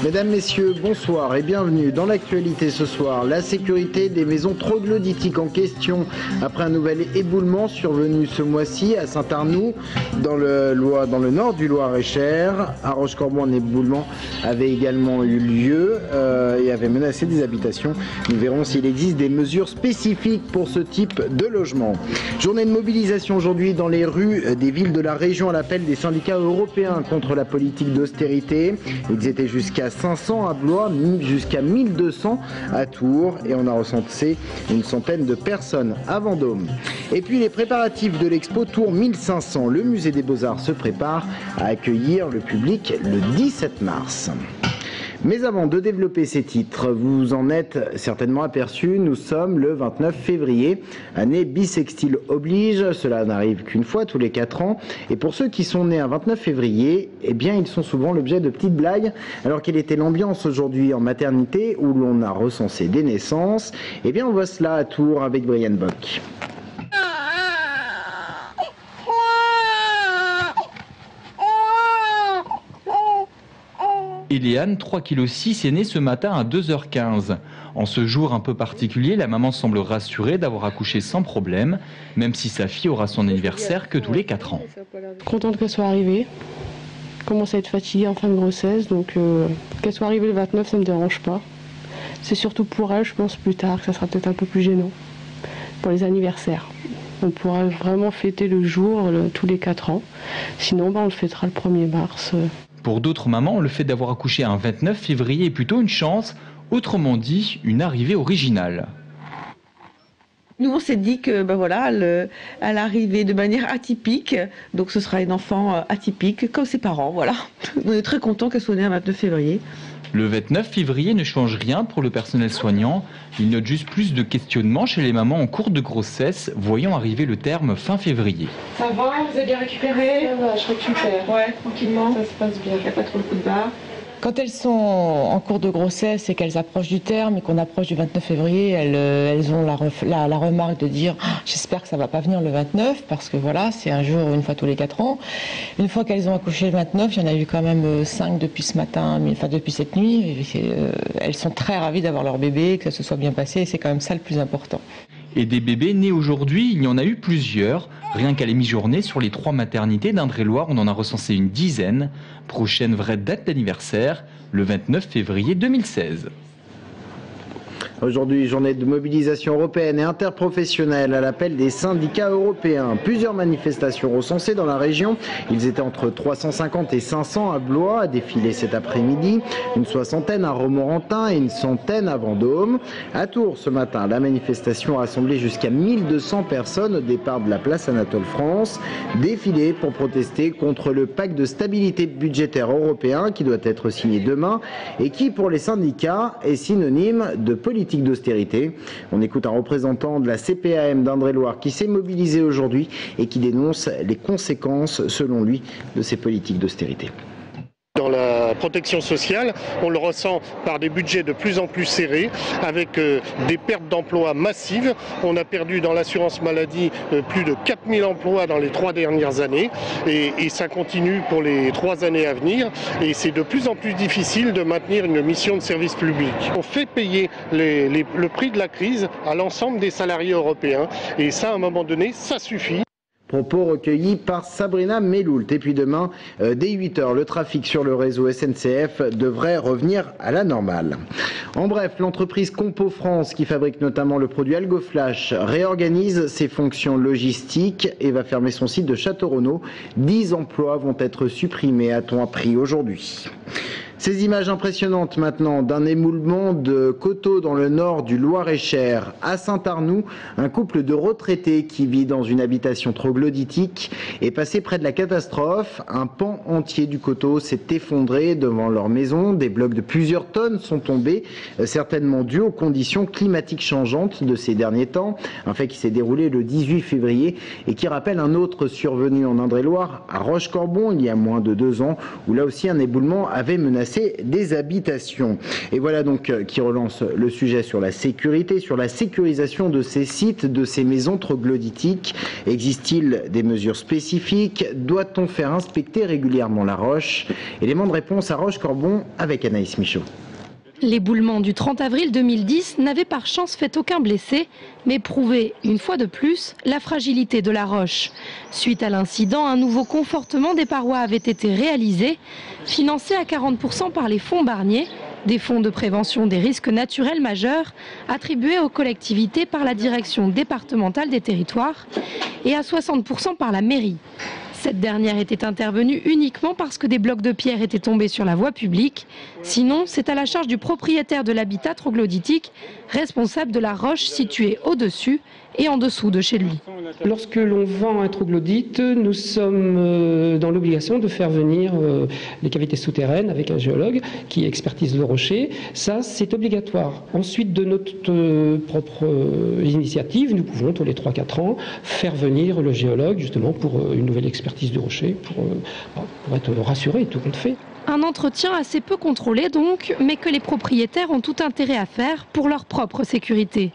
Mesdames, Messieurs, bonsoir et bienvenue dans l'actualité ce soir. La sécurité des maisons troglodytiques en question après un nouvel éboulement survenu ce mois-ci à Saint-Arnoux, dans le nord du Loir-et-Cher. À Rochecorbon, un éboulement avait également eu lieu et avait menacé des habitations. Nous verrons s'il existe des mesures spécifiques pour ce type de logement. Journée de mobilisation aujourd'hui dans les rues des villes de la région à l'appel des syndicats européens contre la politique d'austérité. Ils étaient jusqu'à 500 à Blois, jusqu'à 1200 à Tours et on a recensé une centaine de personnes à Vendôme. Et puis les préparatifs de l'expo Tours 1500. Le musée des Beaux-Arts se prépare à accueillir le public le 17 mars. Mais avant de développer ces titres, vous en êtes certainement aperçus, nous sommes le 29 février, année bissextile oblige, cela n'arrive qu'une fois tous les 4 ans, et pour ceux qui sont nés un 29 février, eh bien ils sont souvent l'objet de petites blagues, alors quelle était l'ambiance aujourd'hui en maternité où l'on a recensé des naissances, eh bien on voit cela à Tours avec Brian Bock. Eliane, 3,6 kg, est née ce matin à 2h15. En ce jour un peu particulier, la maman semble rassurée d'avoir accouché sans problème, même si sa fille aura son anniversaire que tous les 4 ans. Contente qu'elle soit arrivée. Commence à être fatiguée en fin de grossesse, donc qu'elle soit arrivée le 29, ça ne me dérange pas. C'est surtout pour elle, je pense, plus tard, que ça sera peut-être un peu plus gênant pour les anniversaires. On pourra vraiment fêter le jour tous les 4 ans. Sinon, on le fêtera le 1er mars. Pour d'autres mamans, le fait d'avoir accouché un 29 février est plutôt une chance, autrement dit, une arrivée originale. Nous, on s'est dit que elle arrivait de manière atypique, donc ce sera une enfant atypique, comme ses parents, voilà. On est très contents qu'elle soit née un 29 février. Le 29 février ne change rien pour le personnel soignant. Il note juste plus de questionnements chez les mamans en cours de grossesse, voyant arriver le terme fin février. Ça va, vous avez bien récupéré? Ça va, je récupère. Ouais, tranquillement. Ça se passe bien. Il n'y a pas trop le coup de barre. Quand elles sont en cours de grossesse et qu'elles approchent du terme et qu'on approche du 29 février, elles ont la remarque de dire « j'espère que ça ne va pas venir le 29 » parce que voilà, c'est un jour une fois tous les 4 ans. Une fois qu'elles ont accouché le 29, il y en a eu quand même 5 depuis ce matin, enfin depuis cette nuit. Elles sont très ravies d'avoir leur bébé, que ça se soit bien passé et c'est quand même ça le plus important. Et des bébés nés aujourd'hui, il y en a eu plusieurs. Rien qu'à la mi-journée, sur les 3 maternités d'Indre-et-Loire, on en a recensé une dizaine. Prochaine vraie date d'anniversaire, le 29 février 2016. Aujourd'hui, journée de mobilisation européenne et interprofessionnelle à l'appel des syndicats européens. Plusieurs manifestations recensées dans la région. Ils étaient entre 350 et 500 à Blois à défiler cet après-midi, une soixantaine à Romorantin et une centaine à Vendôme. À Tours, ce matin, la manifestation a rassemblé jusqu'à 1200 personnes au départ de la place Anatole France. Défilé pour protester contre le pacte de stabilité budgétaire européen qui doit être signé demain et qui, pour les syndicats, est synonyme de politique d'austérité. On écoute un représentant de la CPAM d'Indre-et-Loire qui s'est mobilisé aujourd'hui et qui dénonce les conséquences, selon lui, de ces politiques d'austérité. Dans la protection sociale, on le ressent par des budgets de plus en plus serrés, avec des pertes d'emplois massives. On a perdu dans l'assurance maladie plus de 4000 emplois dans les 3 dernières années et ça continue pour les 3 années à venir. Et c'est de plus en plus difficile de maintenir une mission de service public. On fait payer le prix de la crise à l'ensemble des salariés européens et ça, à un moment donné, ça suffit. Propos recueillis par Sabrina Meloult. Et puis demain, dès 8h, le trafic sur le réseau SNCF devrait revenir à la normale. En bref, l'entreprise Compo France, qui fabrique notamment le produit AlgoFlash, réorganise ses fonctions logistiques et va fermer son site de Château-Renaud. 10 emplois vont être supprimés, a-t-on appris aujourd'hui. Ces images impressionnantes maintenant d'un émoulement de coteaux dans le nord du Loir-et-Cher. À Saint-Arnoux, un couple de retraités qui vit dans une habitation troglodytique est passé près de la catastrophe. Un pan entier du coteau s'est effondré devant leur maison. Des blocs de plusieurs tonnes sont tombés, certainement dus aux conditions climatiques changeantes de ces derniers temps. Un fait qui s'est déroulé le 18 février et qui rappelle un autre survenu en Indre-et-Loire, à Rochecorbon, il y a moins de 2 ans, où là aussi un éboulement avait menacé menacer des habitations. Et voilà donc qui relance le sujet sur la sécurité, sur la sécurisation de ces sites, de ces maisons troglodytiques. Existe-t-il des mesures spécifiques? Doit-on faire inspecter régulièrement la roche? Élément de réponse à Roche-Corbon avec Anaïs Michaud. L'éboulement du 30 avril 2010 n'avait par chance fait aucun blessé, mais prouvait, une fois de plus, la fragilité de la roche. Suite à l'incident, un nouveau confortement des parois avait été réalisé, financé à 40% par les fonds Barnier, des fonds de prévention des risques naturels majeurs, attribués aux collectivités par la direction départementale des territoires et à 60% par la mairie. Cette dernière était intervenue uniquement parce que des blocs de pierre étaient tombés sur la voie publique. Sinon, c'est à la charge du propriétaire de l'habitat troglodytique, responsable de la roche située au-dessus et en dessous de chez lui. Lorsque l'on vend un troglodyte, nous sommes dans l'obligation de faire venir les cavités souterraines avec un géologue qui expertise le rocher. Ça, c'est obligatoire. Ensuite, de notre propre initiative, nous pouvons tous les 3-4 ans faire venir le géologue justement pour une nouvelle expertise du rocher, pour être rassuré, tout compte fait. Un entretien assez peu contrôlé donc, mais que les propriétaires ont tout intérêt à faire pour leur propre sécurité.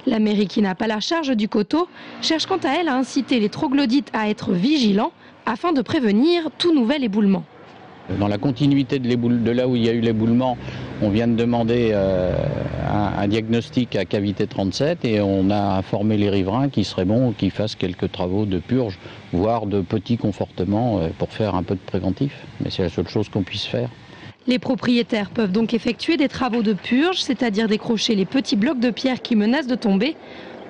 La mairie, qui n'a pas la charge du coteau, cherche quant à elle à inciter les troglodytes à être vigilants afin de prévenir tout nouvel éboulement. Dans la continuité de là où il y a eu l'éboulement, on vient de demander un diagnostic à cavité 37 et on a informé les riverains qu'il serait bon qu'ils fassent quelques travaux de purge, voire de petits confortements pour faire un peu de préventif. Mais c'est la seule chose qu'on puisse faire. Les propriétaires peuvent donc effectuer des travaux de purge, c'est-à-dire décrocher les petits blocs de pierre qui menacent de tomber,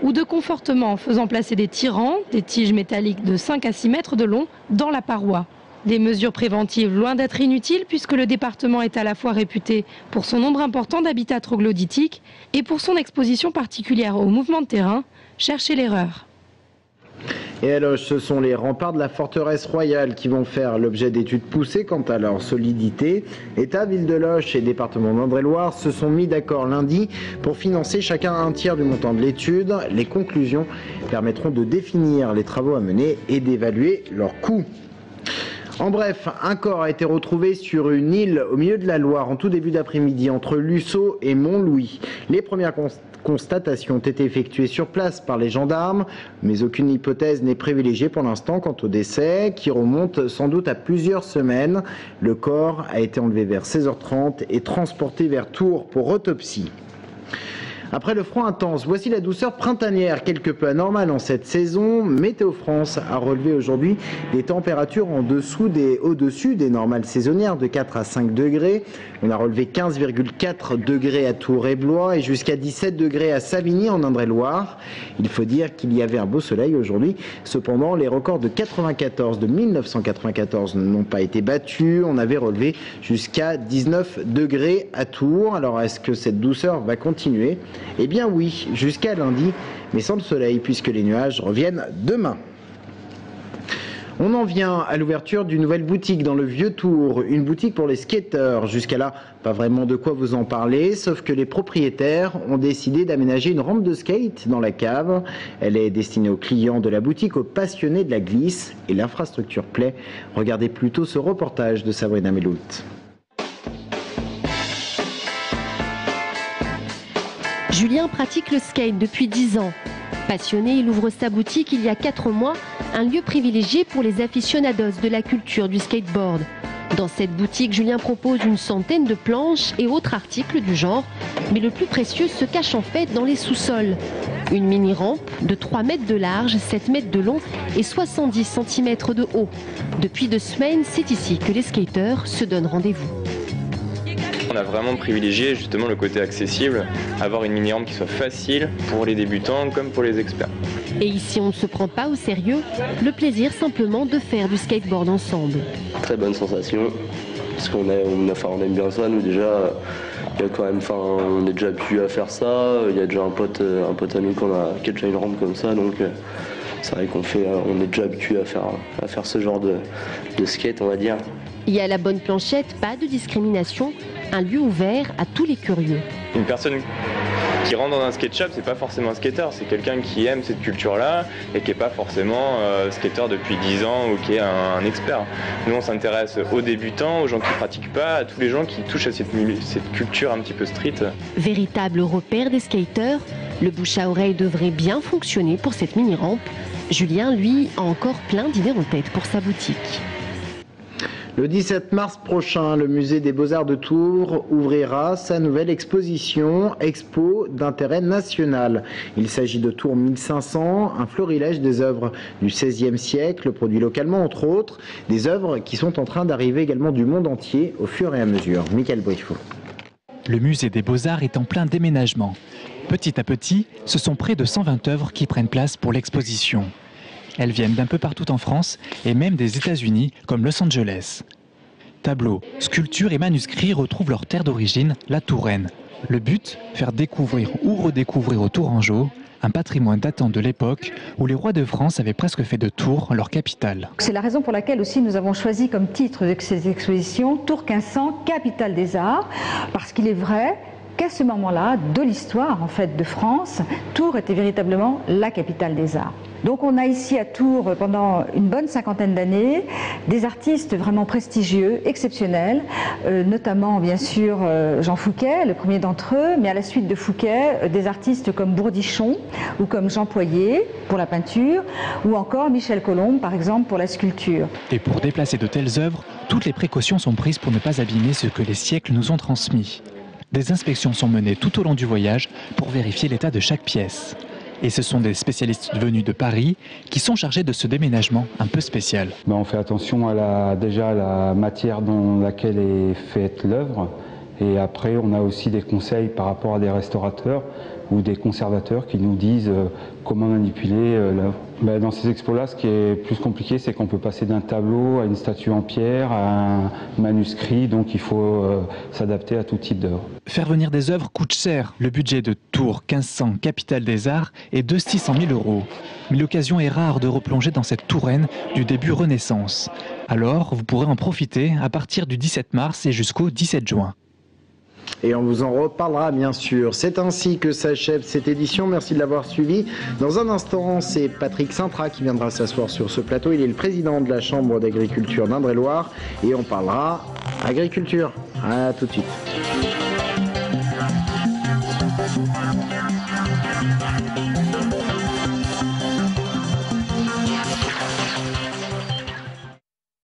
ou de confortement en faisant placer des tirants, des tiges métalliques de 5 à 6 mètres de long, dans la paroi. Des mesures préventives loin d'être inutiles puisque le département est à la fois réputé pour son nombre important d'habitats troglodytiques et pour son exposition particulière au mouvement de terrain, chercher l'erreur. Et à Loches, ce sont les remparts de la forteresse royale qui vont faire l'objet d'études poussées quant à leur solidité. État, ville de Loches et département d'Indre-et-Loire se sont mis d'accord lundi pour financer chacun un tiers du montant de l'étude. Les conclusions permettront de définir les travaux à mener et d'évaluer leurs coûts. En bref, un corps a été retrouvé sur une île au milieu de la Loire en tout début d'après-midi entre Luçon et Montlouis. Les premières constatations ont été effectuées sur place par les gendarmes, mais aucune hypothèse n'est privilégiée pour l'instant quant au décès, qui remonte sans doute à plusieurs semaines. Le corps a été enlevé vers 16h30 et transporté vers Tours pour autopsie. Après le froid intense, voici la douceur printanière, quelque peu anormale en cette saison. Météo France a relevé aujourd'hui des températures au-dessus des normales saisonnières de 4 à 5 degrés. On a relevé 15,4 degrés à Tours et Blois et jusqu'à 17 degrés à Savigny en Indre-et-Loire. Il faut dire qu'il y avait un beau soleil aujourd'hui. Cependant, les records de 1994 n'ont pas été battus. On avait relevé jusqu'à 19 degrés à Tours. Alors, est-ce que cette douceur va continuer ? Eh bien oui, jusqu'à lundi, mais sans le soleil puisque les nuages reviennent demain. On en vient à l'ouverture d'une nouvelle boutique dans le Vieux-Tours, une boutique pour les skateurs. Jusqu'à là, pas vraiment de quoi vous en parler, sauf que les propriétaires ont décidé d'aménager une rampe de skate dans la cave. Elle est destinée aux clients de la boutique, aux passionnés de la glisse, et l'infrastructure plaît. Regardez plutôt ce reportage de Sabrina Melout. Julien pratique le skate depuis 10 ans. Passionné, il ouvre sa boutique il y a 4 mois, un lieu privilégié pour les aficionados de la culture du skateboard. Dans cette boutique, Julien propose une centaine de planches et autres articles du genre, mais le plus précieux se cache en fait dans les sous-sols. Une mini-rampe de 3 mètres de large, 7 mètres de long et 70 cm de haut. Depuis 2 semaines, c'est ici que les skateurs se donnent rendez-vous. On a vraiment privilégié justement le côté accessible, avoir une mini-rampe qui soit facile pour les débutants comme pour les experts. Et ici on ne se prend pas au sérieux, le plaisir simplement de faire du skateboard ensemble. Très bonne sensation, parce qu'on aime bien ça, nous déjà, il y a quand même, on est déjà habitué à faire ça, il y a déjà un pote à nous qui a déjà une rampe comme ça, donc c'est vrai qu'on est déjà habitué à faire ce genre de skate, on va dire. Il y a la bonne planchette, pas de discrimination, un lieu ouvert à tous les curieux. Une personne qui rentre dans un skate shop, c'est pas forcément un skater, c'est quelqu'un qui aime cette culture-là et qui est pas forcément skater depuis 10 ans ou qui est un expert. Nous, on s'intéresse aux débutants, aux gens qui pratiquent pas, à tous les gens qui touchent à cette culture un petit peu street. Véritable repère des skateurs, le bouche à oreille devrait bien fonctionner pour cette mini-rampe. Julien, lui, a encore plein d'idées en tête pour sa boutique. Le 17 mars prochain, le musée des Beaux-Arts de Tours ouvrira sa nouvelle exposition, Expo d'intérêt national. Il s'agit de Tours 1500, un florilège des œuvres du XVIe siècle, produit localement entre autres, des œuvres qui sont en train d'arriver également du monde entier au fur et à mesure. Michael Briffaut. Le musée des Beaux-Arts est en plein déménagement. Petit à petit, ce sont près de 120 œuvres qui prennent place pour l'exposition. Elles viennent d'un peu partout en France et même des États-Unis comme Los Angeles. Tableaux, sculptures et manuscrits retrouvent leur terre d'origine, la Touraine. Le but, faire découvrir ou redécouvrir aux Tourangeaux un patrimoine datant de l'époque où les rois de France avaient presque fait de Tours leur capitale. C'est la raison pour laquelle aussi nous avons choisi comme titre de ces expositions Tours 1500, capitale des arts, parce qu'il est vrai qu'à ce moment-là de l'histoire en fait de France, Tours était véritablement la capitale des arts. Donc on a ici à Tours pendant une bonne 50aine d'années des artistes vraiment prestigieux, exceptionnels, notamment bien sûr Jean Fouquet, le premier d'entre eux, mais à la suite de Fouquet, des artistes comme Bourdichon ou comme Jean Poyer pour la peinture, ou encore Michel Colombe par exemple pour la sculpture. Et pour déplacer de telles œuvres, toutes les précautions sont prises pour ne pas abîmer ce que les siècles nous ont transmis. Des inspections sont menées tout au long du voyage pour vérifier l'état de chaque pièce. Et ce sont des spécialistes venus de Paris qui sont chargés de ce déménagement un peu spécial. On fait attention à la matière dans laquelle est faite l'œuvre. Et après, on a aussi des conseils par rapport à des restaurateurs ou des conservateurs qui nous disent comment manipuler l'œuvre. Dans ces expos-là, ce qui est plus compliqué, c'est qu'on peut passer d'un tableau à une statue en pierre, à un manuscrit, donc il faut s'adapter à tout type d'œuvre. Faire venir des œuvres coûte cher. Le budget de Tours 1500, capitale des arts, est de 600 000 €. Mais l'occasion est rare de replonger dans cette Touraine du début Renaissance. Alors, vous pourrez en profiter à partir du 17 mars et jusqu'au 17 juin. Et on vous en reparlera bien sûr. C'est ainsi que s'achève cette édition. Merci de l'avoir suivi. Dans un instant, c'est Patrick Sintra qui viendra s'asseoir sur ce plateau. Il est le président de la Chambre d'agriculture d'Indre-et-Loire et on parlera agriculture. À tout de suite.